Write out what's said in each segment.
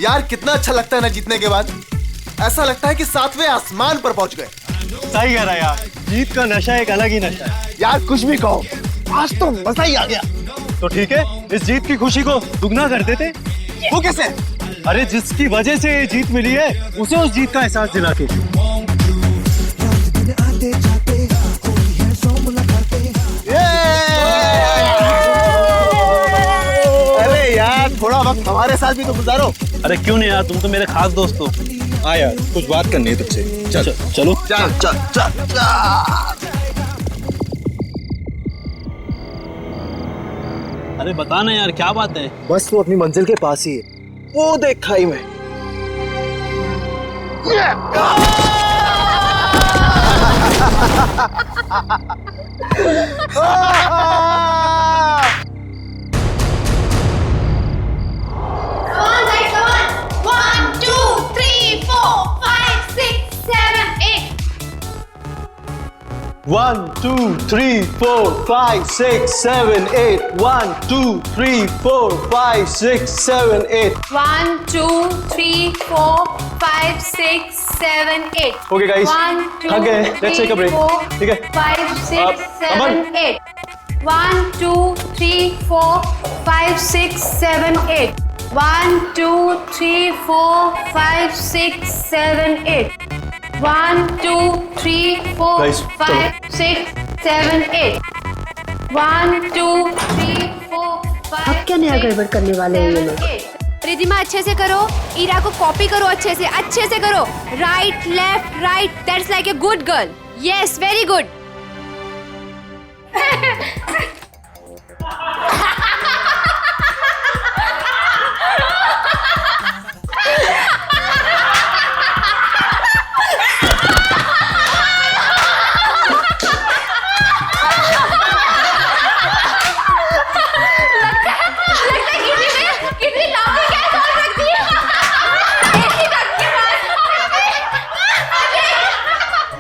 यार कितना अच्छा लगता है ना जीतने के बाद। ऐसा लगता है कि 7वें आसमान पर पहुंच गए। सही कह रहा है यार, जीत का नशा एक अलग ही नशा है। यार कुछ भी कहो, आज तो मजा ही आ गया। तो ठीक है, इस जीत की खुशी को दुगना कर देते। वो कैसे? अरे जिसकी वजह से ये जीत मिली है, उसे उस जीत का एहसास दिला के। अरे यार थोड़ा वक्त हमारे साथ भी तो गुजारो। अरे क्यों नहीं यार, तुम तो मेरे खास दोस्त हो। हाँ यार, कुछ बात करनी है तुझसे। चल चलो चल चल चल चल। अरे बता ना यार, क्या बात है? बस तू अपनी मंजिल के पास ही है, वो देख खाई में। One, two, three, four, five, six, seven, eight. 1, 2, 3, 4, 5, 6, 7, 8. 1, 2, 3, 4, 5, 6, 7, 8. Okay, guys. 1, 2, Okay, let's take a break. 3, 4, ठीक है? 5, 6, Aman. 7, 8. 1, 2, 3, 4, 5, 6, 7, 8. 1, 2, 3, 4, 5, 6, 7, 8. 1, 2, 3, 4, Guys, 5, 6, 7, 8. 1, 2, 3, 4, 5. अब क्या नया गड़बड़ करने वाले हैं ये लोग? रिधिमा अच्छे से करो, ईरा को कॉपी करो, अच्छे से करो। Right left right, that's like a good girl. Yes, very good.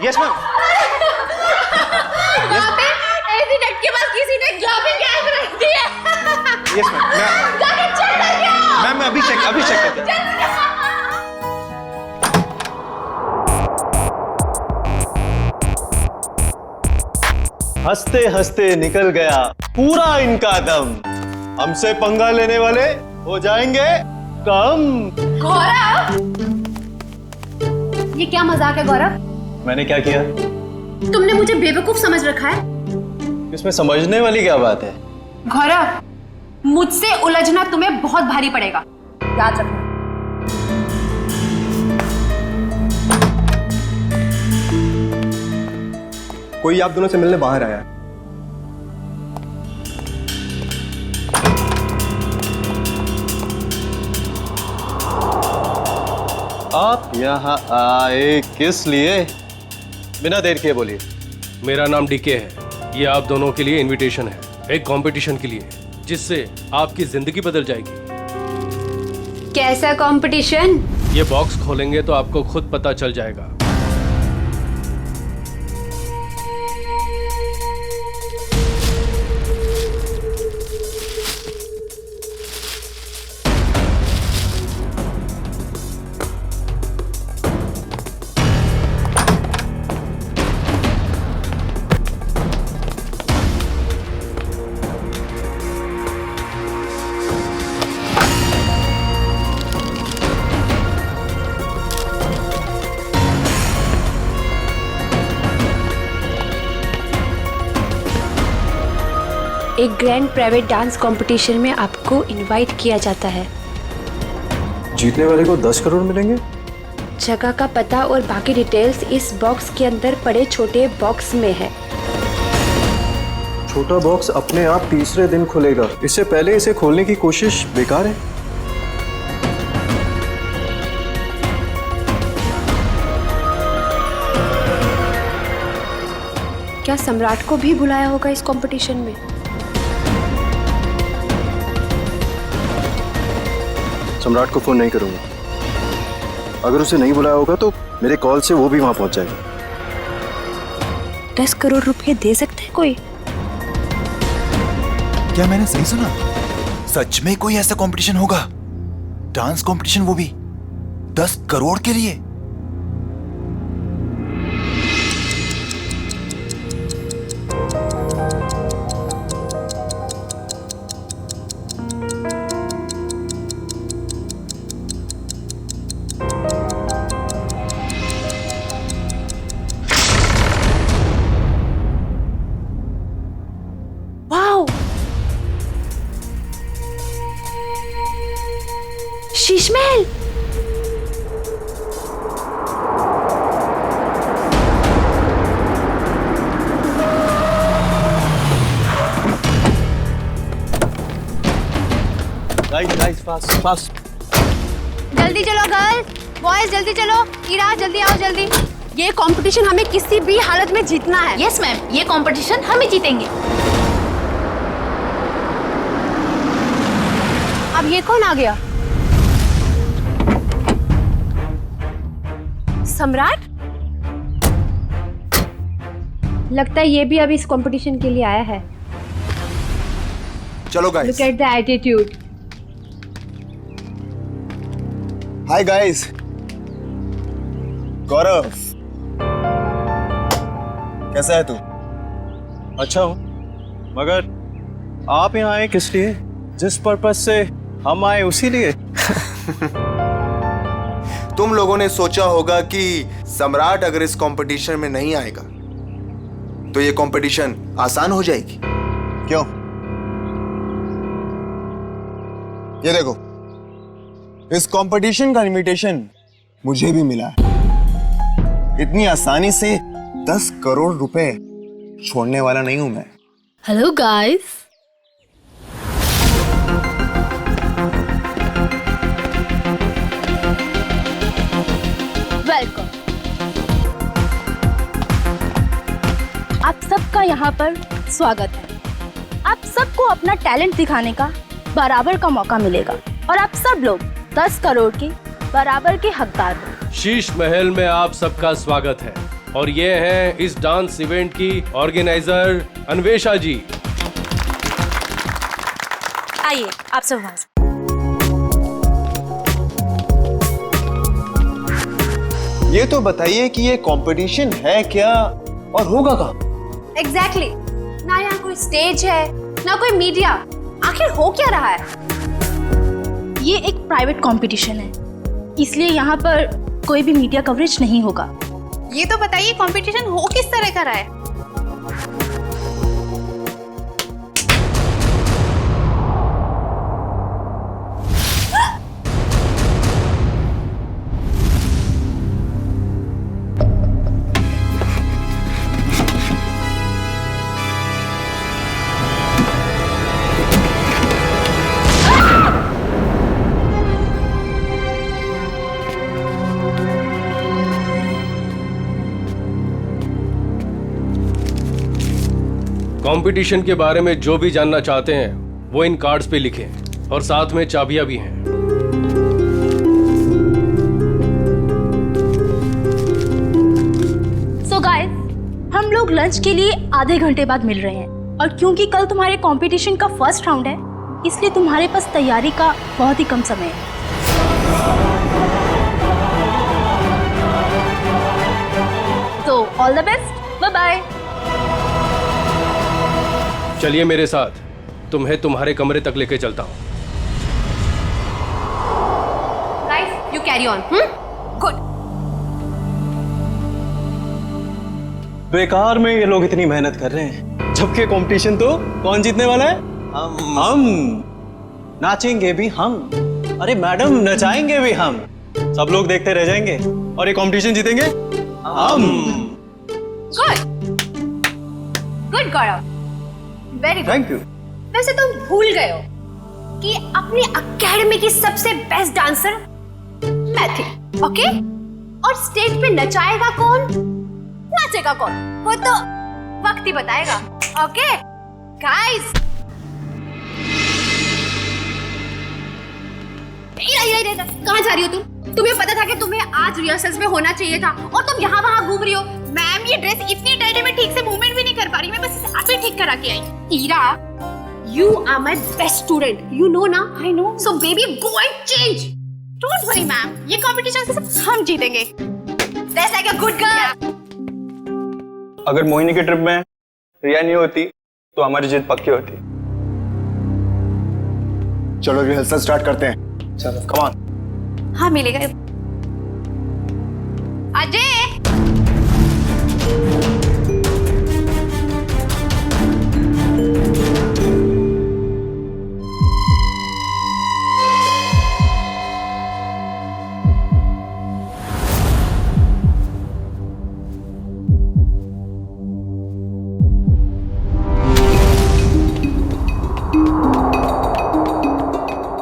Yes, ma'am. वहाँ पे ऐसी डट के पास किसी ने ग्लोबिंग गैस रख दी है। Yes, ma'am. जाके चेक करके आओ। मैम मैं अभी चेक करता हूँ। हंसते हंसते निकल गया पूरा इनका दम। हमसे पंगा लेने वाले हो जाएंगे कम। गौरव, ये क्या मजाक है गौरव? मैंने क्या किया? तुमने मुझे बेवकूफ समझ रखा है। इसमें समझने वाली क्या बात है? गौरव, मुझसे उलझना तुम्हें बहुत भारी पड़ेगा, याद रखना। कोई आप दोनों से मिलने बाहर आया है। आप यहाँ आए किस लिए? बिना देर किए बोलिए। मेरा नाम डीके है। ये आप दोनों के लिए इनविटेशन है, एक कंपटीशन के लिए, जिससे आपकी जिंदगी बदल जाएगी। कैसा कंपटीशन? ये बॉक्स खोलेंगे तो आपको खुद पता चल जाएगा। एक ग्रैंड प्राइवेट डांस कंपटीशन में आपको इनवाइट किया जाता है। जीतने वाले को 10 करोड़ मिलेंगे। जगह का पता और बाकी डिटेल्स इस बॉक्स के अंदर पड़े छोटे बॉक्स में है। छोटा बॉक्स अपने आप तीसरे दिन खुलेगा, इससे पहले इसे खोलने की कोशिश बेकार है। क्या सम्राट को भी बुलाया होगा इस कंपटीशन में? सम्राट को फोन नहीं करूंगा। अगर उसे नहीं बुलाया होगा तो मेरे कॉल से वो भी वहां पहुंच जाएगा। 10 करोड़ रुपए दे सकते हैं कोई? क्या मैंने सही सुना? सच में कोई ऐसा कंपटीशन होगा? डांस कंपटीशन, वो भी 10 करोड़ के लिए? Wow, Sheesh Mahal. Guys fast fast. जल्दी चलो गर्ल्स, बॉयज जल्दी चलो। ईरा जल्दी आओ जल्दी। ये कंपटीशन हमें किसी भी हालत में जीतना है। यस मैम, ये कंपटीशन हम ही जीतेंगे। अब ये कौन आ गया? सम्राट? लगता है ये भी अभी इस कंपटीशन के लिए आया है। चलो guys. Look at the attitude. Hi guys, Gaurav कैसा है तू? अच्छा हूँ, मगर आप यहाँ आए किस लिए? जिस पर्पस से हम आए उसी लिए। तुम लोगों ने सोचा होगा कि सम्राट अगर इस कंपटीशन में नहीं आएगा तो ये कंपटीशन आसान हो जाएगी। क्यों? ये देखो, इस कंपटीशन का इनविटेशन मुझे भी मिला है। इतनी आसानी से 10 करोड़ रुपए छोड़ने वाला नहीं हूं मैं। Hello guys. वेलकम। आप सबका यहाँ पर स्वागत है। आप सबको अपना टैलेंट दिखाने का बराबर का मौका मिलेगा और आप सब लोग 10 करोड़ के बराबर के हकदार हो। शीश महल में आप सबका स्वागत है और ये हैं इस डांस इवेंट की ऑर्गेनाइजर अन्वेषा जी। आइए आप सब वहां से। ये तो बताइए कि ये कंपटीशन है क्या और होगा कहाँ? एग्जैक्टली। ना यहाँ कोई स्टेज है ना कोई मीडिया। आखिर हो क्या रहा है? ये एक प्राइवेट कंपटीशन है, इसलिए यहाँ पर कोई भी मीडिया कवरेज नहीं होगा। ये तो बताइए कंपटीशन हो किस तरह का रहा है? कंपटीशन के बारे में जो भी जानना चाहते हैं वो इन कार्ड्स पे लिखें और साथ में चाबियां भी हैं। सो गाइस, हम लोग लंच के लिए आधे घंटे बाद मिल रहे हैं और क्योंकि कल तुम्हारे कंपटीशन का फर्स्ट राउंड है, इसलिए तुम्हारे पास तैयारी का बहुत ही कम समय है। तो all the best, bye bye. चलिए मेरे साथ, तुम्हें तुम्हारे कमरे तक लेके चलता हूँ। Guys you carry on. Good. बेकार में ये लोग इतनी मेहनत कर रहे हैं, जबकि कंपटीशन तो कौन जीतने वाला है? हम। नाचेंगे भी हम। अरे मैडम, नचाएंगे भी हम। सब लोग देखते रह जाएंगे और ये कंपटीशन जीतेंगे हम। Good good Gaurav, very good. Thank you. वैसे तुम भूल गए हो कि अपनी एकेडमी की सबसे बेस्ट डांसर मैं थी, ओके? और स्टेज पे नचाएगा कौन, नाचेगा कौन, वो तो वक्त ही बताएगा। ओके गाइस, कहाँ जा रही हो तुम? तुम्हें पता था कि तुम्हें आज रिहर्सल्स में होना चाहिए था और तुम यहाँ वहाँ घूम रही हो। मैम, ये ड्रेस इतनी टाइट है, मैं ठीक से मूवमेंट भी नहीं कर पा रही। मैं बस इसे अभी ठीक करा के आई। Ira, You are my best student. You know ना? I know. So baby, go and change. Don't worry ma'am, ये कंपटीशन सिर्फ हम जीतेंगे। That's like a good girl. अगर मोहिनी के ट्रिप में रिया नहीं होती तो हमारी जीत पक्की होती। चलो रिहर्सल स्टार्ट करते हैं। चलो कम ऑन। हाँ मिलेगा। अजय,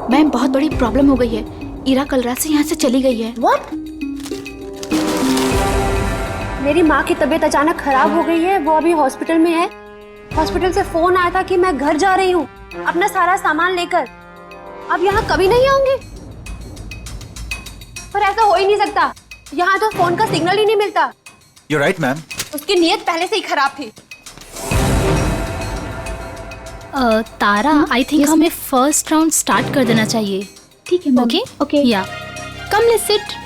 मैम बहुत बड़ी प्रॉब्लम हो गई है। इरा कल रात से यहाँ से चली गई है। What? मेरी माँ की तबीयत अचानक खराब हो गई है, वो अभी हॉस्पिटल में है। हॉस्पिटल से फोन आया था कि मैं घर जा रही हूँ अपना सारा सामान लेकर। अब यहाँ कभी नहीं आऊंगी। पर ऐसा हो ही नहीं सकता, यहाँ तो फोन का सिग्नल ही नहीं मिलता। You're right, ma'am. उसकी नीयत पहले से ही खराब थी। तारा, आई थिंक हमें फर्स्ट राउंड स्टार्ट कर देना चाहिए। ठीक है ma'am. Okay okay. Yeah come let's sit.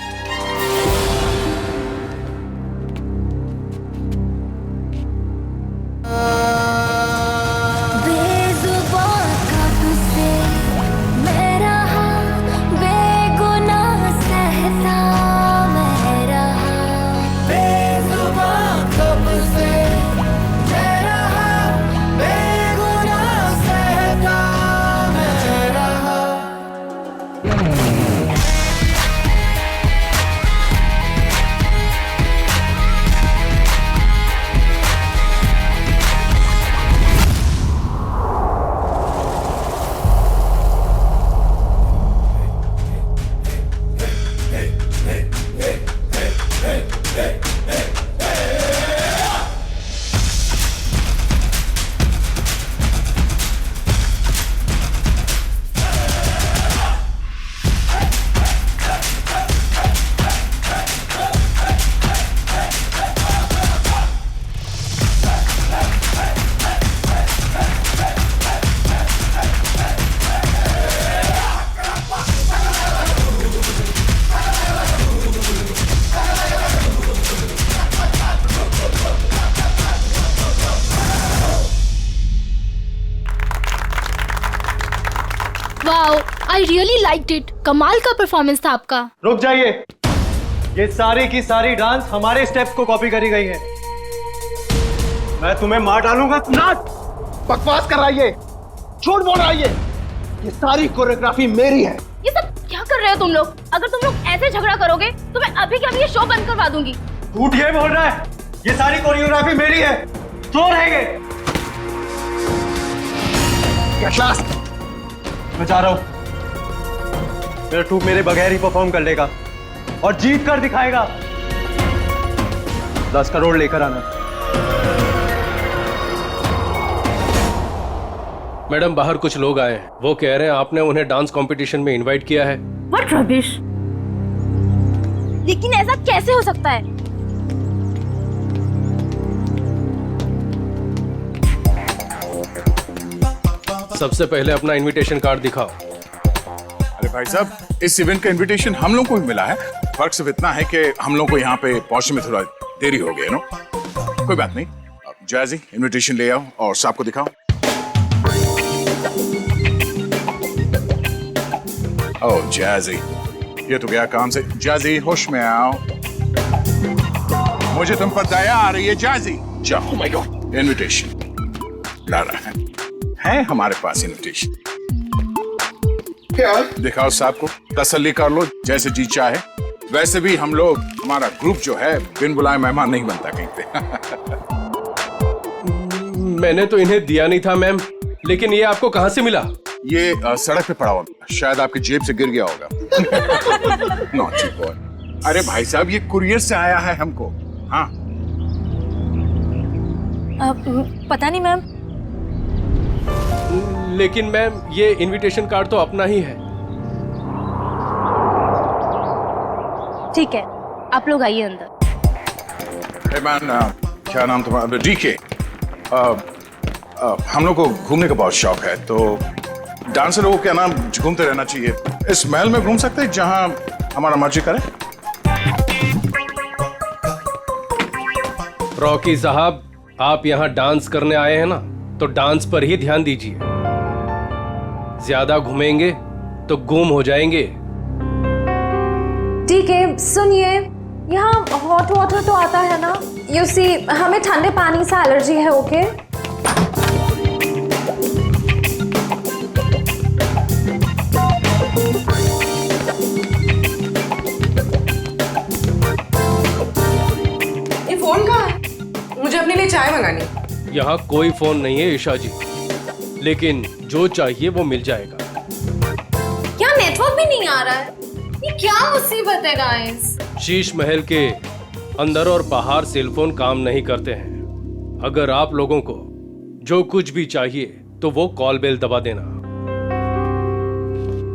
Wow, I really liked it. कमाल का परफॉर्मेंस था आपका। रुक जाइए, ये सारी की सारी डांस हमारे स्टेप्स को कॉपी करी गई है। मैं तुम्हें मार डालूंगा। नाट बकवास कर रहा है ये, झूठ बोल रहा है ये सारी कोरियोग्राफी मेरी है। ये सब क्या कर रहे हो तुम लोग? अगर तुम लोग ऐसे झगड़ा करोगे तो मैं अभी के अभी ये शो बंद करवा दूंगी। झूठ ये बोल रहा है, ये सारी कोरियोग्राफी मेरी है। तो रहेंगे। मैं जा रहा हूं। मेरा ट्रूप मेरे बगैर ही परफॉर्म कर लेगा और जीत कर दिखाएगा। 10 करोड़ लेकर आना। मैडम बाहर कुछ लोग आए हैं, वो कह रहे हैं आपने उन्हें डांस कंपटीशन में इनवाइट किया है। What rubbish! लेकिन ऐसा कैसे हो सकता है? सबसे पहले अपना इनविटेशन कार्ड दिखाओ। अरे भाई साहब, इस इवेंट का इनविटेशन हम लोग को भी मिला है। फर्क सिर्फ इतना है कि हम लोग को यहाँ पे पहुंचने में थोड़ा देरी हो गई, नो? कोई बात नहीं। जैजी, इनविटेशन ले आओ और साहब को दिखाओ। ओह जैजी, ये तो गया काम से। जैजी, होश में आओ। मुझे तुम पर दया आ रही है जैजी। जाओ। माय गॉड, इनविटेशन ला रहा है हमारे पास इनविटेशन। क्या दिखाओ साहब को, तसल्ली कर लो। जैसे जी चाहे। वैसे भी हम लोग, हमारा ग्रुप जो है, बिन बुलाए मेहमान नहीं बनता कहीं पे। मैंने तो इन्हें दिया नहीं था मैम, लेकिन ये आपको कहां से मिला? ये सड़क पे पड़ा हुआ, शायद आपकी जेब से गिर गया होगा। Naughty boy. अरे भाई साहब, ये कुरियर से आया है हमको। हाँ पता नहीं मैम। लेकिन मैम ये इनविटेशन कार्ड तो अपना ही है। ठीक है, आप लोग आइए अंदर। hey man, क्या नाम तुम्हारा? डीके। हम लोग को घूमने का बहुत शौक है, तो डांसर लोगों के नाम घूमते रहना चाहिए। इस महल में घूम सकते हैं जहां हमारा मर्जी करे। रॉकी साहब, आप यहाँ डांस करने आए हैं ना, तो डांस पर ही ध्यान दीजिए। ज्यादा घूमेंगे तो गुम हो जाएंगे। ठीक है, सुनिए, यहाँ हॉट वाटर तो आता है ना? यू सी, हमें ठंडे पानी से एलर्जी है, ओके? ये फोन कहाँ है? मुझे अपने लिए चाय मंगानी। यहाँ कोई फोन नहीं है ईशा जी, लेकिन जो चाहिए वो मिल जाएगा। क्या नेटवर्क भी नहीं आ रहा है? ये क्या मुसीबत है गाइस? शीश महल के अंदर और बाहर सेलफोन काम नहीं करते हैं। अगर आप लोगों को जो कुछ भी चाहिए तो वो कॉल बेल दबा देना।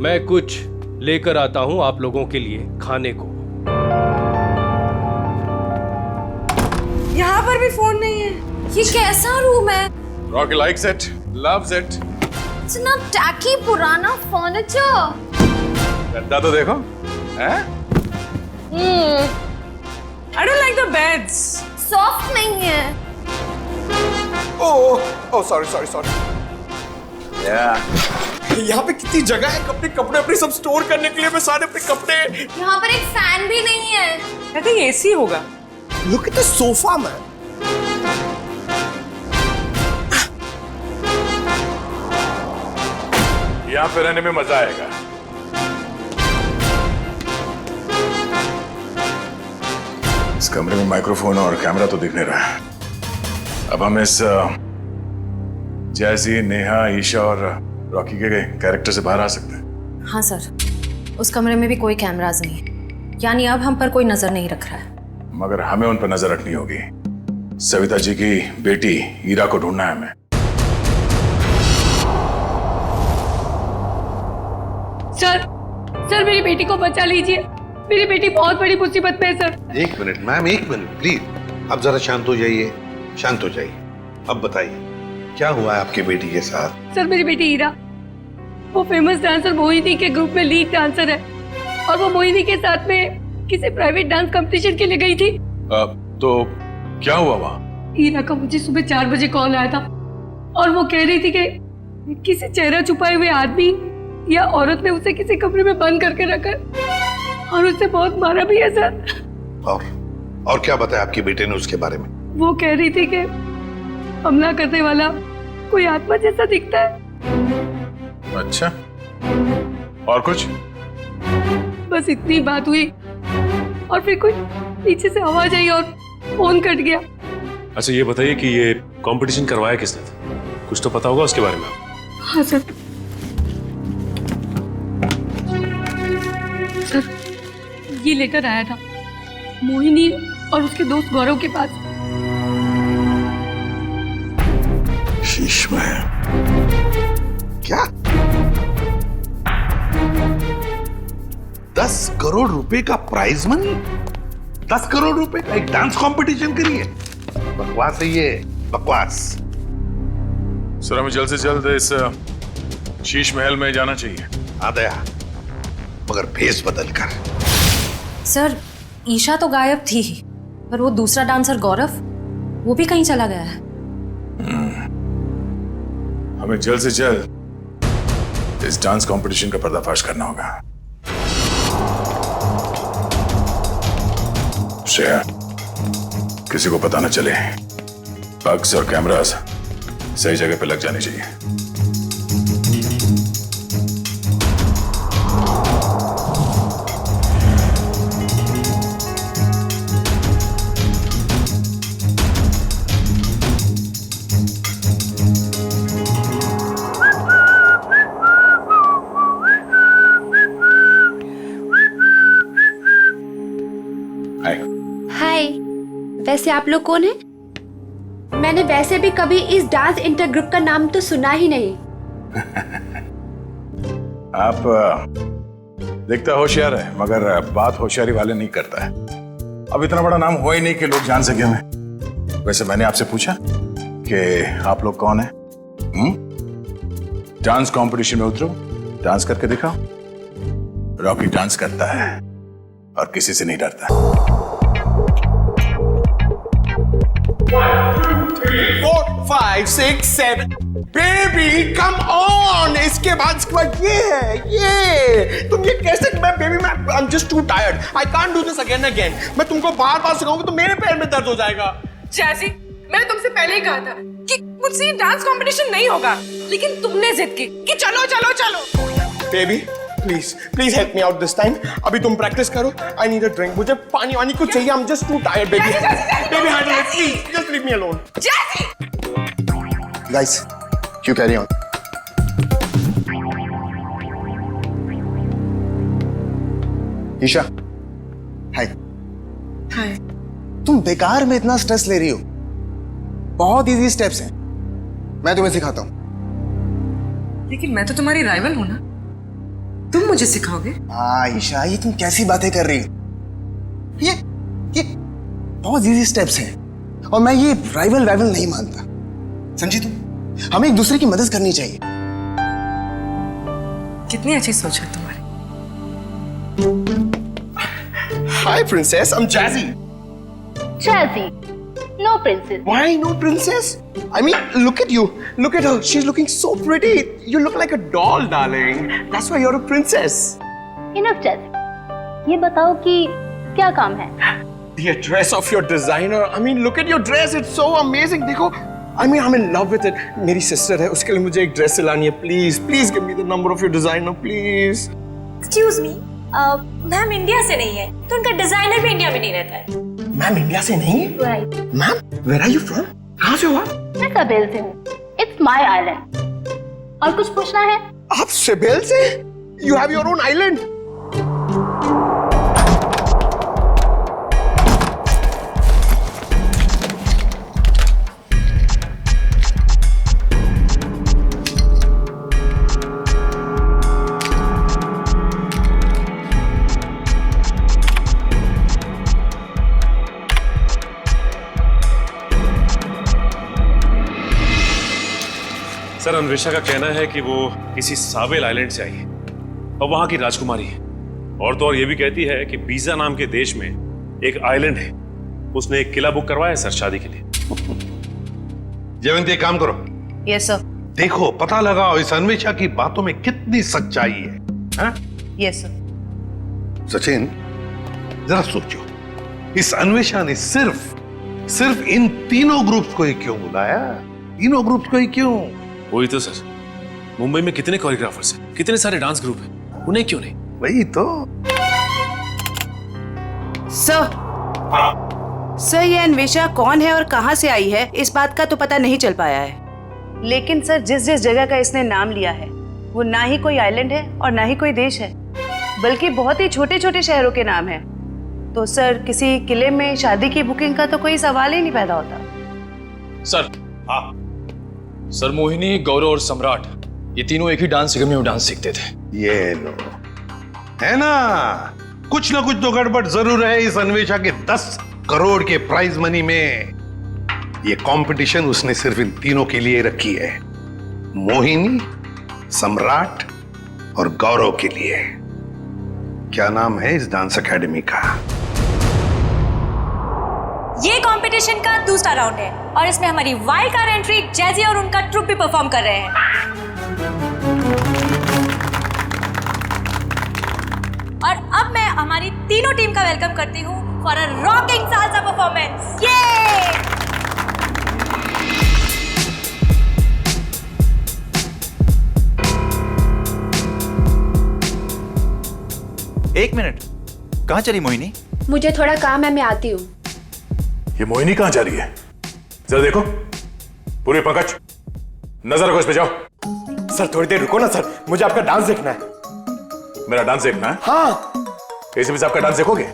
मैं कुछ लेकर आता हूं आप लोगों के लिए खाने को। यहाँ पर भी फोन नहीं है। ये कैसा रूम है? Rocky likes it, loves it. इतना टैकी पुराना फर्नीचर। गद्दा तो देखो, हैं? I don't like the beds. Soft नहीं है। Oh sorry sorry sorry. यहाँ पे कितनी जगह है अपने कपड़े अपने सब स्टोर करने के लिए। मैं सारे अपने कपड़े। यहाँ पर एक फैन भी नहीं है। I think AC होगा। Look at the sofa, man. यहाँ पे रहने में मजा आएगा। इस कमरे में माइक्रोफोन और कैमरा तो दिख नहीं रहा है। अब हम इस जैसी, नेहा, ईशा और रॉकी के कैरेक्टर से बाहर आ सकते हैं। हाँ सर, उस कमरे में भी कोई कैमरास नहीं है, यानी अब हम पर कोई नजर नहीं रख रहा है। मगर हमें उन पर नजर रखनी होगी। सविता जी की बेटी ईरा को ढूंढना है हमें। सर मेरी बेटी को बचा लीजिए। मेरी बेटी बहुत बड़ी मुसीबत में है सर। एक मिनट मैम, एक मिनट प्लीज। अब जरा शांत हो जाइए, शांत हो जाइए। अब बताइए क्या हुआ है आपकी बेटी के साथ? सर मेरी बेटी ईरा, वो फेमस डांसर मोहिनी के ग्रुप में लीड डांसर है, और वो मोहिनी के साथ में किसी प्राइवेट डांस कंपटीशन के लिए गई थी। तो क्या हुआ वहाँ? ईरा का मुझे सुबह 4 बजे कॉल आया था, और वो कह रही थी कि किसी चेहरा छुपाए हुए आदमी या औरत ने उसे किसी कमरे में बंद करके रखा और उसे बहुत मारा भी है सर। और क्या बताया आपकी बेटे ने उसके बारे में? वो कह रही थी कि हमला करने वाला कोई आत्मा जैसा दिखता है। अच्छा, और कुछ? बस इतनी बात हुई, और फिर कोई पीछे से आवाज आई और फोन कट गया। अच्छा ये बताइए कि ये कंपटीशन करवाया किसने था? कुछ तो पता होगा उसके बारे में। हाँ सर, ये लेटर आया था मोहिनी और उसके दोस्त गौरव के पास। शीश में क्या 10 करोड़ रुपए का प्राइज मनी? 10 करोड़ रुपए का एक डांस कंपटीशन के लिए? बकवास है ये, बकवास। सर हमें जल्द से जल्द इस शीश महल में जाना चाहिए। आदया, मगर भेस बदल कर। सर ईशा तो गायब थी ही, पर वो दूसरा डांसर गौरव, वो भी कहीं चला गया है। हमें जल्द से जल्द इस डांस कंपटीशन का पर्दाफाश करना होगा। श्रेया, किसी को पता न चले। बग्स और कैमरास सही जगह पे लग जाने चाहिए। हाय, वैसे आप लोग कौन हैं? मैंने वैसे भी कभी इस डांस इंटर ग्रुप का नाम तो सुना ही नहीं। आप दिखता होशियार है, मगर बात होशियारी वाले नहीं करता है। अब इतना बड़ा नाम हो ही नहीं कि लोग जान सके हमें। वैसे मैंने आपसे पूछा कि आप लोग कौन हैं, डांस कंपटीशन में उतरो, डांस करके दिखाओ। रॉकी डांस करता है और किसी से नहीं डरता। 1 2 3 4 5 6 7 बेबी कम ऑन। इसके बाद ये है, ये तुम ये कैसे? मैं बेबी मैं आई am just too tired, I can't do this again again. मैं तुमको बार बार सिखाऊंगा तो मेरे पैर में दर्द हो जाएगा। जैसी मैंने तुमसे पहले ही कहा था कि मुझसे ये डांस कंपटीशन नहीं होगा, लेकिन तुमने जिद की कि चलो चलो चलो। Baby please please help me out this time. अभी तुम प्रैक्टिस करो, आई नीड अ ड्रिंक। मुझे पानी वानी कुछ चाहिए, I am just too tired baby. Baby handle it please, just leave me alone. जैसी guys you carry on. Isha hi. Hi. तुम बेकार में इतना स्ट्रेस ले रही हो। बहुत इजी स्टेप्स हैं, मैं तुम्हें सिखाता हूं। लेकिन मैं तो तुम्हारी राइवल हूं ना, तुम मुझे सिखाओगे? हाँ ईशा, ये तुम कैसी बातें कर रही हो? ये बहुत इजी स्टेप्स हैं और मैं ये राइवल नहीं मानता। समझी तुम? हमें एक दूसरे की मदद करनी चाहिए। कितनी अच्छी सोच है तुम्हारी। Hi princess, I am Jazzy. Jazzy, no princess. Why no princess? I mean, look at you. Look at her. She's looking so pretty. You look like a doll, darling. That's why you're a princess. Enough, Jazzy. ये बताओ कि क्या काम है? The dress of your designer. I mean, look at your dress. It's so amazing. देखो, I mean, I'm in love with it. मेरी sister है, उसके लिए मुझे एक ड्रेस सिलानी है. Please give me the number of your designer, please. Excuse me. Ma'am India से नहीं है, तो उनका डिजाइनर भी इंडिया में नहीं रहता है। मैम इंडिया से नहीं है? Right. Ma'am, where are you from? कहाँ से हो आप? मैं सवेल से हूँ। It's my island. और कुछ पूछना है? आप सिबेल से? You have your own island? Sir, Anvesha का कहना है कि वो किसी सावेल आइलैंड से आई है और वहां की राजकुमारी है। और तो और ये भी कहती है कि बीजा नाम के देश में एक आइलैंड है, उसने एक किला बुक करवाया है सर शादी के लिए। जयवंती, एक काम करो। Yes sir. देखो, पता लगाओ इस अन्वेषा की बातों में कितनी सच्चाई है। हाँ? Yes sir. सचिन, जरा सोचो, इस अन्वेषा ने सिर्फ इन तीनों ग्रुप्स को ही क्यों बुलाया? तीनों ग्रुप्स को ही क्यों? वही तो सर, मुंबई में कितने कोरियोग्राफर्स हैं, कितने सारे डांस ग्रुप हैं, उन्हें क्यों नहीं? वही तो। सर ये अन्वेषा कौन है और कहां से आई है, इस बात का तो पता नहीं चल पाया है। लेकिन सर जिस जगह का इसने नाम लिया है वो ना ही कोई आइलैंड है और ना ही कोई देश है, बल्कि बहुत ही छोटे छोटे शहरों के नाम है। तो सर किसी किले में शादी की बुकिंग का तो कोई सवाल ही नहीं पैदा होता। सर सर, मोहिनी, गौरव और सम्राट ये तीनों एक ही डांस अकेडमी में डांस सीखते थे। ये लो, है ना, कुछ ना कुछ तो गड़बड़ जरूर है इस अन्वेषा के 10 करोड़ के प्राइज मनी में। ये कंपटीशन उसने सिर्फ इन तीनों के लिए रखी है, मोहिनी, सम्राट और गौरव के लिए। क्या नाम है इस डांस एकेडमी का? ये कंपटीशन का दूसरा राउंड है और इसमें हमारी वाइल्ड कार्ड एंट्री जैजी और उनका ट्रुप भी परफॉर्म कर रहे हैं। और अब मैं हमारी तीनों टीम का वेलकम करती हूँ for a rocking salsa performance. ये एक मिनट, कहाँ चली मोहिनी? मुझे थोड़ा काम है, मैं आती हूँ। ये मोहिनी कहाँ जा रही है? जरा देखो, पूरे पंकज नजर रखो इस पे, जाओ। सर थोड़ी देर रुको ना सर, मुझे आपका डांस देखना है। मेरा डांस देखना है? हाँ। ऐसे भी आपका डांस देखोगे?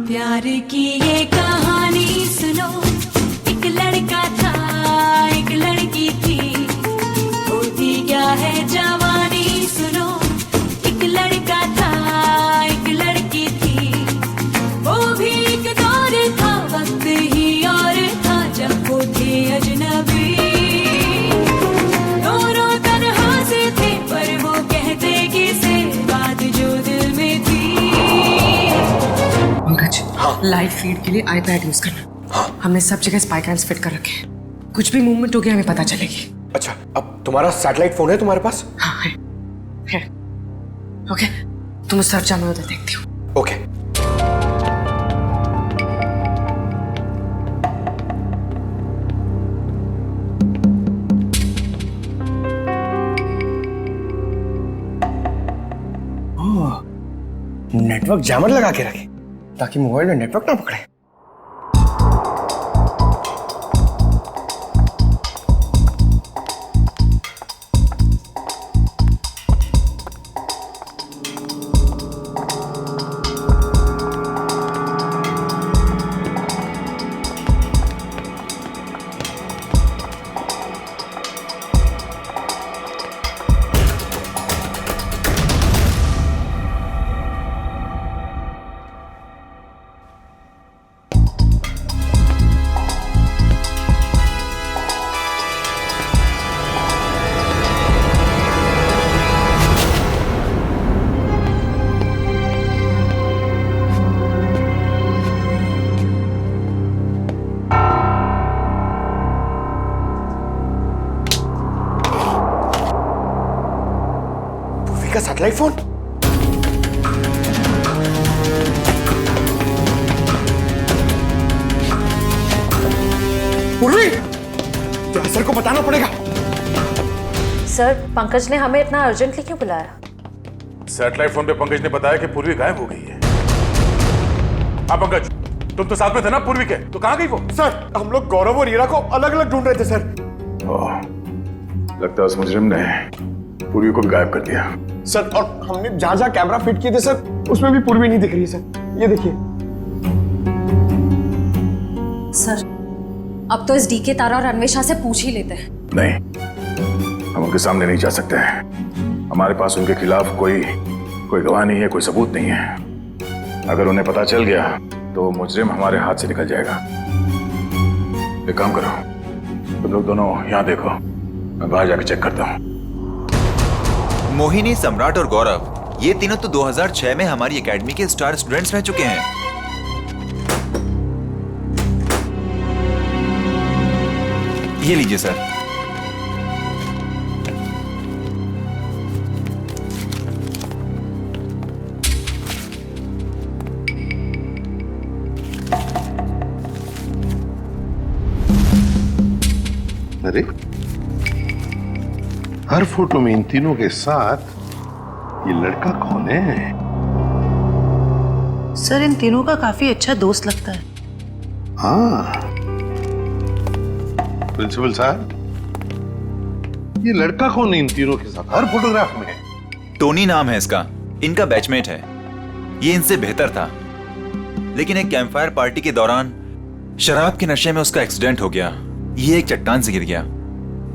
प्यार की ये कहानी सुनो, एक लड़का था एक लड़की थी, होती क्या है जवानी सुनो, पंकज, लाइव फीड के लिए आईपैड यूज करना। हमने सब जगह स्पाई कैम्स फिट कर रखे हैं। कुछ भी मूवमेंट हो गया हमें पता चलेगी। अच्छा, अब तुम्हारा सैटेलाइट फोन है तुम्हारे पास? हाँ है। ओके, तुम उस तरफ जाओ, मैं उधर देखती हूँ। ओके। नेटवर्क जैमर लगा के रखे ताकि मोबाइल में नेटवर्क ना पकड़े। का सैटेलाइट फोन? पूर्वी, तो सर को बताना पड़ेगा। सर, पंकज ने हमें इतना अर्जेंटली क्यों बुलाया? सैटेलाइट फोन पे पंकज ने बताया कि पूर्वी गायब हो गई है। हाँ पंकज, तुम तो साथ में थे ना पूर्वी के, तो कहाँ गई वो? सर, हम लोग गौरव और हीरा को अलग अलग ढूंढ रहे थे सर। लगता है उस मुजरिम ने पूर्वी को भी गायब कर दिया। सर, और हमने जहां जहां कैमरा फिट किए थे सर, उसमें भी पूर्वी नहीं दिख रही है सर। ये देखिए। सर, अब तो इस डीके तारा और अन्वेषा से पूछ ही लेते हैं। नहीं, हम उनके सामने नहीं जा सकते हैं। हमारे पास उनके खिलाफ कोई गवाह नहीं है, कोई सबूत नहीं है। अगर उन्हें पता चल गया तो मुजरिम हमारे हाथ से निकल जाएगा। एक काम करो, तुम लोग दोनों यहाँ देखो, मैं बाहर जाकर चेक करता हूँ। मोहिनी, सम्राट और गौरव, ये तीनों तो 2006 में हमारी एकेडमी के स्टार स्टूडेंट्स रह चुके हैं। ये लीजिए सर। अरे, हर फोटो में इन तीनों के साथ ये लड़का कौन है? सर, इन तीनों का काफी अच्छा दोस्त लगता है। हाँ, प्रिंसिपल साहब, ये लड़का कौन है इन तीनों के साथ हर फोटोग्राफ में? टोनी नाम है इसका, इनका बैचमेट है। ये इनसे बेहतर था, लेकिन एक कैंपफायर पार्टी के दौरान शराब के नशे में उसका एक्सीडेंट हो गया। ये एक चट्टान से गिर गया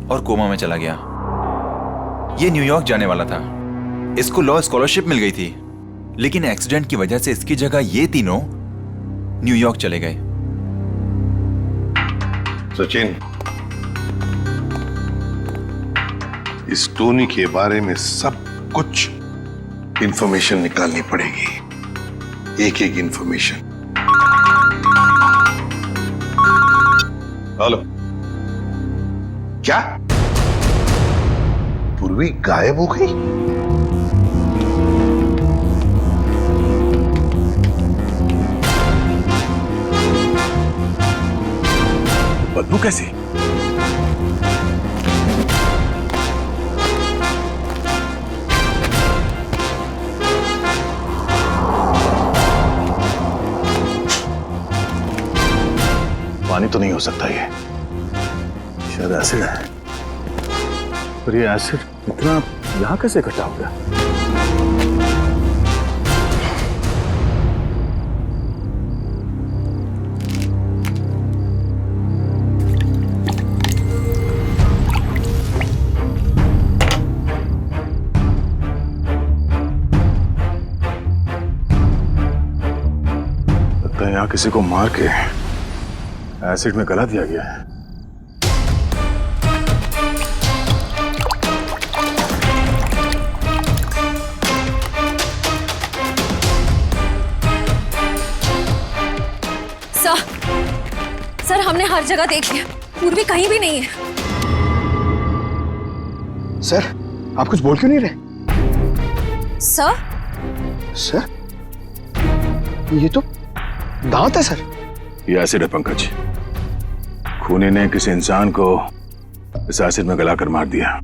और कोमा में चला गया। ये न्यूयॉर्क जाने वाला था, इसको लॉ स्कॉलरशिप मिल गई थी, लेकिन एक्सीडेंट की वजह से इसकी जगह ये तीनों न्यूयॉर्क चले गए। सचिन, इस टोनी के बारे में सब कुछ इंफॉर्मेशन निकालनी पड़ेगी, एक एक इंफॉर्मेशन। हेलो, क्या पूर्वी गायब हो गई? बदबू कैसे? पानी तो नहीं हो सकता, ये शायद एसिड है। पर ये एसिड इतना यहां कैसे इकट्ठा हो गया? लगता है यहां किसी को मार के एसिड में गला दिया गया है। हमने हर जगह देख लिया, पूर्वी कहीं भी नहीं है। सर, आप कुछ बोल क्यों नहीं रहे? सर? सर, ये तो दांत है सर। ये एसिड है पंकज। खूनी ने किसी इंसान को इस एसिड में गलाकर मार दिया।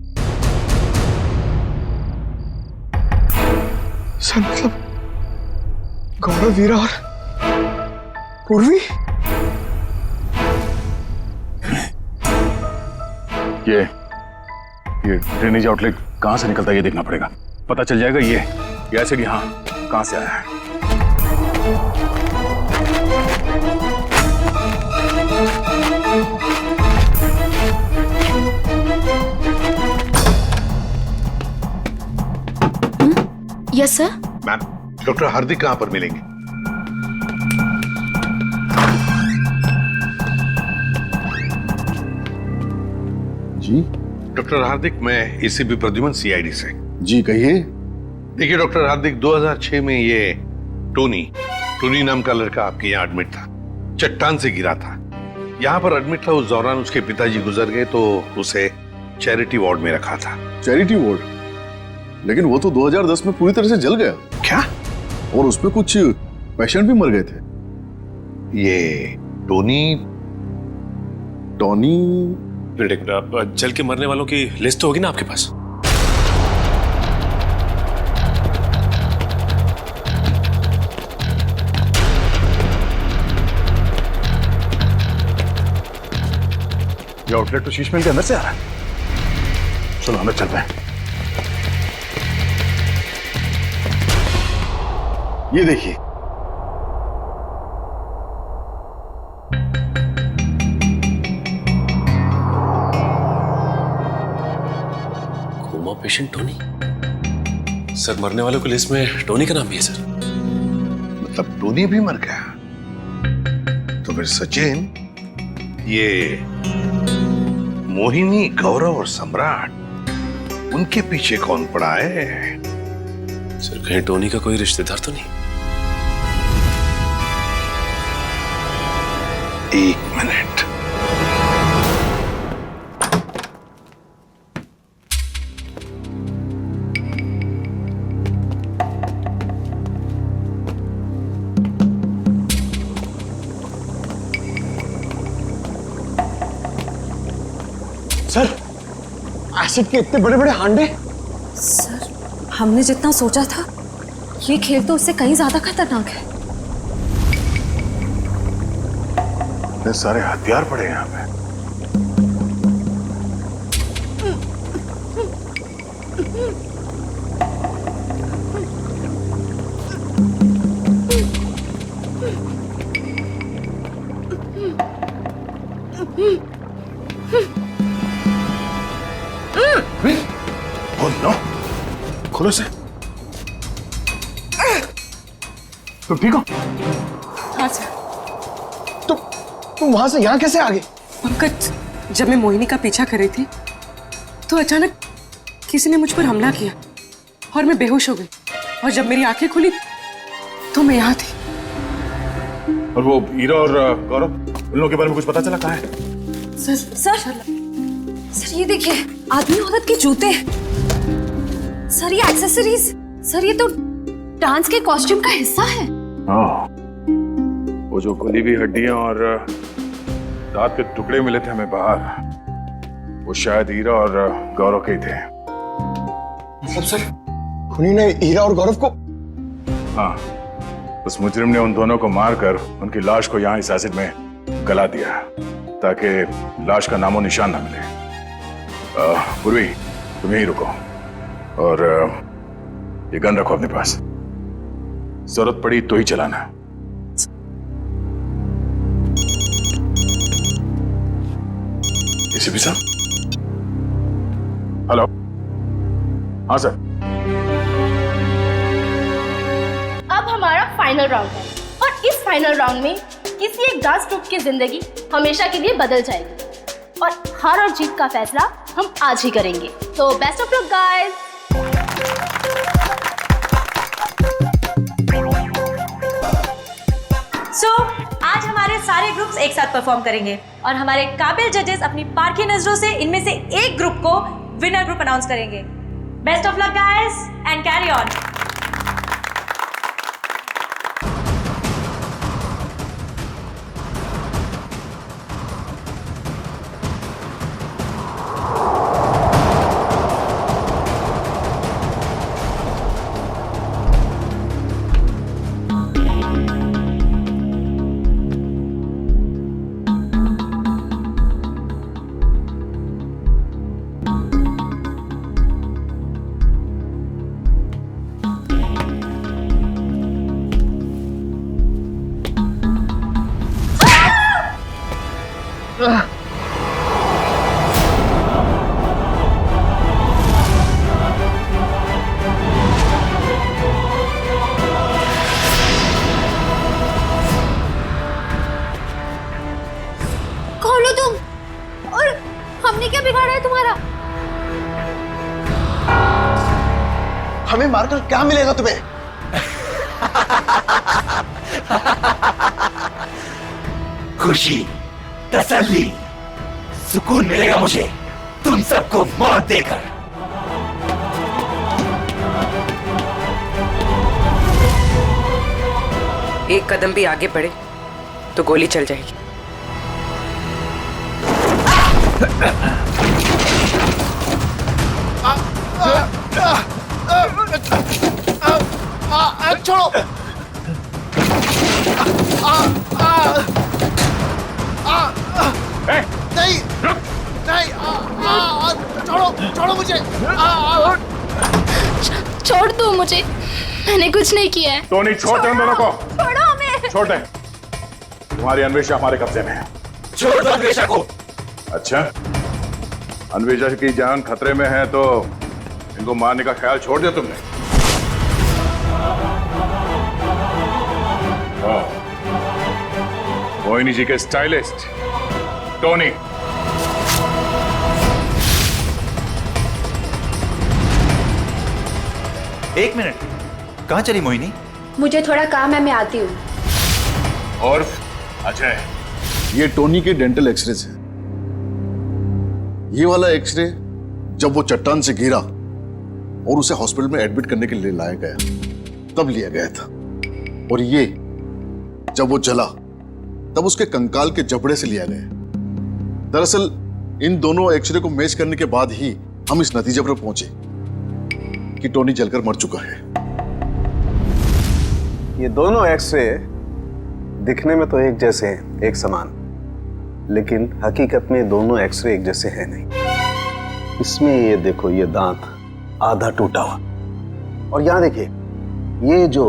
सर मतलब गौरव, वीरा और पूर्वी? ये ड्रेनेज आउटलेट कहां से निकलता है ये देखना पड़ेगा। पता चल जाएगा ये एसिड यहाँ कहां से आया है। Yes sir. मैम, डॉक्टर हार्दिक कहां पर मिलेंगे? जी डॉक्टर हार्दिक, मैं एसीपी प्रद्युमन सीआईडी से। जी कहिए। देखिए डॉक्टर हार्दिक, 2006 में ये टोनी नाम का लड़का आपके यहाँ एडमिट था। चट्टान से गिरा था। यहाँ पर एडमिट था। उस दौरान उसके पिताजी गुजर गए तो उसे चैरिटी वार्ड में रखा था। Charity ward? लेकिन वो तो 2010 में पूरी तरह से जल गया। क्या? और उसमें कुछ पेशेंट भी मर गए थे। ये टोनी जल के मरने वालों की लिस्ट तो होगी ना आपके पास? ये आउटलेट तो शीश महल के अंदर से आ रहा है। चलो अंदर चलते हैं। ये देखिए, कोमा पेशेंट टोनी। सर, मरने वालों की लिस्ट में टोनी का नाम भी है सर। मतलब टोनी भी मर गया? तो फिर सचिन, ये मोहिनी, गौरव और सम्राट, उनके पीछे कौन पड़ा है? सर, कहीं टोनी का कोई रिश्तेदार तो नहीं? एक मिनट। सर, एसिड के इतने बड़े बड़े हांडे। सर, हमने जितना सोचा था, ये खेल तो उससे कहीं ज्यादा खतरनाक है। इतने सारे हथियार पड़े हैं यहाँ पे। Oh no! खोलो इसे। तुम ठीक हो? हाँ सर। तुम वहां से यहाँ कैसे आ गए? पंकज, जब मैं मोहिनी का पीछा कर रही थी तो अचानक किसी ने मुझ पर हमला किया और मैं बेहोश हो गई। और जब मेरी आंखें खुली तो मैं यहाँ थी। और वो हीरा और गौरव, उन लोगों के बारे में कुछ पता चला? कहाँ है? सर ये देखिए, आदमी औरत के जूते। सर ये एक्सेसरीज। सर ये तो डांस के कॉस्ट्यूम का हिस्सा है। वो जो गली हुई हड्डियां और दांत के टुकड़े मिले थे हमें बाहर, वो शायद हीरा और गौरव के ही थे। मतलब सर, खूनी ने हीरा और गौरव को? हाँ, उस मुजरिम ने उन दोनों को मारकर उनकी लाश को यहाँ इस एसिड में गला दिया ताकि लाश का नामो निशान ना मिले। पूर्वी, तुम यहीं रुको और ये गन रखो अपने पास। जरूरत पड़ी तो ही चलाना। एसीपी साहब? हेलो? हाँ सर। अब हमारा फाइनल राउंड है और इस फाइनल राउंड में किसी एक डांस ग्रुप की जिंदगी हमेशा के लिए बदल जाएगी और हार और जीत का फैसला हम आज ही करेंगे। तो बेस्ट ऑफ लक गाइस। सो आज हमारे सारे ग्रुप ग्रुप्स एक साथ परफॉर्म करेंगे और हमारे काबिल जजेस अपनी पारखी नजरों से इनमें से एक ग्रुप को विनर ग्रुप अनाउंस करेंगे। Best of luck guys and carry on. खोलो तुम। और हमने क्या बिगाड़ा है तुम्हारा? हमें मारकर क्या मिलेगा तुम्हें? खुशी, तसल्ली, सुकून मिलेगा मुझे तुम सबको मौत देकर। एक कदम भी आगे बढ़े तो गोली चल जाएगी। छोड़ो। नहीं नहीं, छोड़ो छोड़ो मुझे। छोड़ दो मुझे, मैंने कुछ नहीं किया है। टोनी छोड़ दे उन दोनों को। छोड़ो हमें। छोड़ दे। तुम्हारी अन्वेषा हमारे कब्जे में है। छोड़ दो अन्वेषा को। अच्छा, अन्वेषा की जान खतरे में है तो इनको मारने का ख्याल छोड़ दिया तुमने? मोहिनी जी के स्टाइलिस्ट टोनी। एक मिनट, कहाँ चली मोहिनी? मुझे थोड़ा काम है, मैं आती हूँ। और अजय, ये टोनी के डेंटल एक्सरेज है। ये वाला एक्सरे जब वो चट्टान से गिरा और उसे हॉस्पिटल में एडमिट करने के लिए लाया गया तब लिया गया था, और ये जब वो जला तब उसके कंकाल के जबड़े से लिया गया। दरअसल इन दोनों एक्सरे को मैच करने के बाद ही हम इस नतीजे पर पहुंचे कि टोनी जलकर मर चुका है। ये दोनों एक्सरे दिखने में तो एक जैसे हैं, एक समान, लेकिन हकीकत में दोनों एक्सरे एक जैसे हैं नहीं। इसमें ये देखो, ये दांत आधा टूटा हुआ, और यहां देखिए ये जो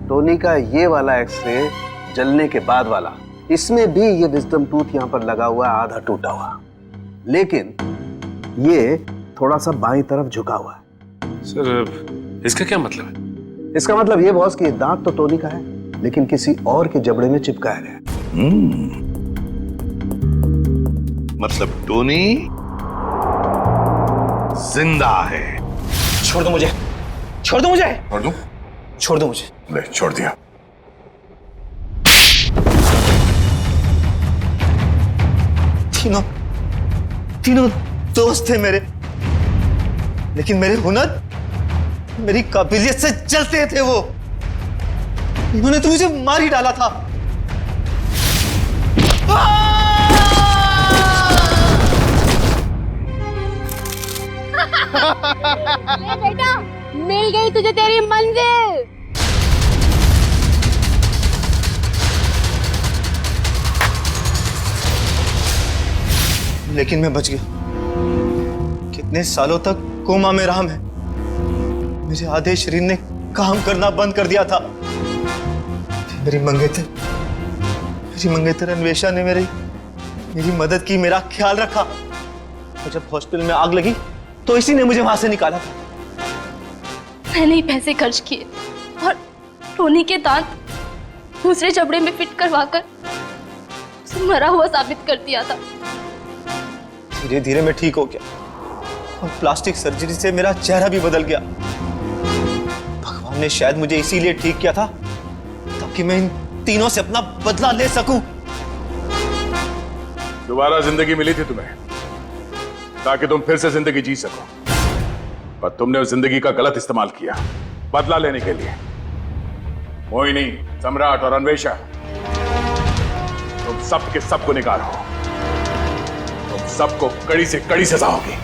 टोनी का ये वाला एक्सरे जलने के बाद वाला, इसमें भी ये विजडम टूथ यहां पर लगा हुआ है, आधा टूटा हुआ, लेकिन ये थोड़ा सा बाईं तरफ झुका हुआ है। सर इसका क्या मतलब है? इसका मतलब ये बॉस कि दांत तो टोनी का है, लेकिन किसी और के जबड़े में चिपकाया गया। मतलब टोनी जिंदा है। छोड़ दो मुझे, छोड़ दो मुझे, छोड़ दूं? छोड़ दो मुझे। ले, छोड़ दिया। तीनों दोस्त थे मेरे, लेकिन मेरे हुनर, मेरी काबिलियत से जलते थे वो। इन्होंने तो मुझे मार ही डाला था। ले बेटा, मिल गई तुझे तेरी मंजिल। लेकिन मैं बच गया। कितने सालों तक कोमा में रहा मैं। मेरे आधे शरीर ने काम करना बंद कर दिया था। मेरी मंगेतर अन्वेषा ने मेरी मदद की, मेरा ख्याल रखा, और जब हॉस्पिटल में आग लगी तो इसी ने मुझे वहां से निकाला था। मैंने ही पैसे खर्च किए और टोनी के दांत दूसरे जबड़े में फिट करवाकर उसे मरा हुआ साबित कर दिया था। धीरे धीरे मैं ठीक हो गया और प्लास्टिक सर्जरी से मेरा चेहरा भी बदल गया। भगवान ने शायद मुझे इसीलिए ठीक किया था ताकि मैं इन तीनों से अपना बदला ले सकूं। दोबारा जिंदगी मिली थी तुम्हें ताकि तुम फिर से जिंदगी जी सको, पर तुमने उस जिंदगी का गलत इस्तेमाल किया बदला लेने के लिए। मोहिनी, सम्राट और अन्वेषा, तुम सब के सब गुनहगार हो। तुम सबको कड़ी से कड़ी सजा होगी।